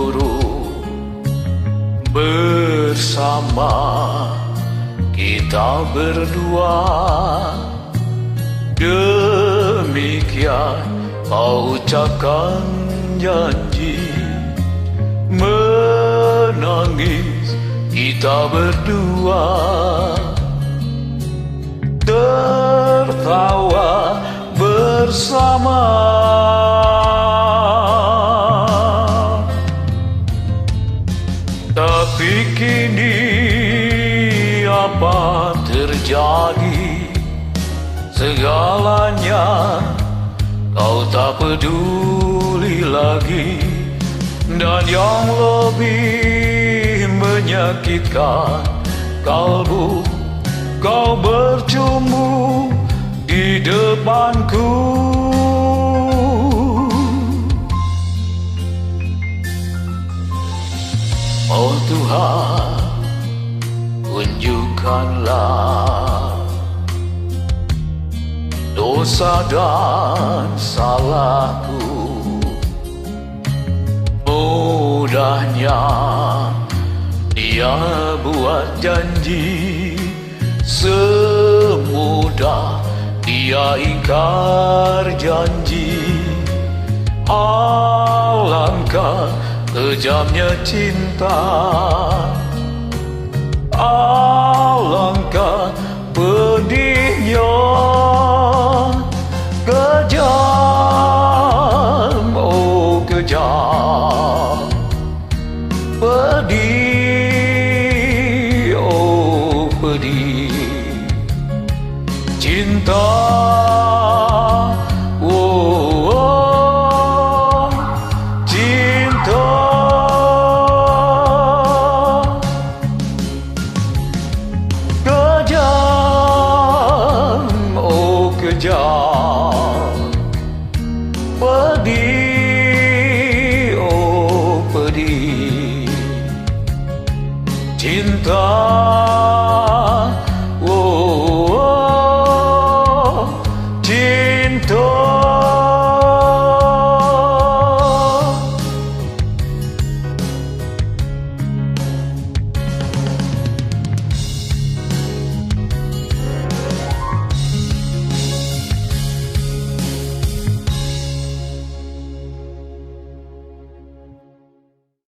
cemburu bersama kita berdua. Demikian kau ucapkan janji, menangis kita berdua, tertawa bersama. Tapi kini apa terjadi? Segalanya kau tak peduli lagi. Dan yang lebih menyakitkan kalbu, kau bercumbu di depanku. Oh Tuhan, tunjukkanlah dosa dan salahku. Mudahnya dia buat janji, semudah dia ingkar janji. Alangkah kejamnya cinta, alangkah pedihnya. Kejam, oh kejam, pedih, oh pedih. Cinta, oh, oh cinta. Kejam, oh kejam, pedih, oh pedih.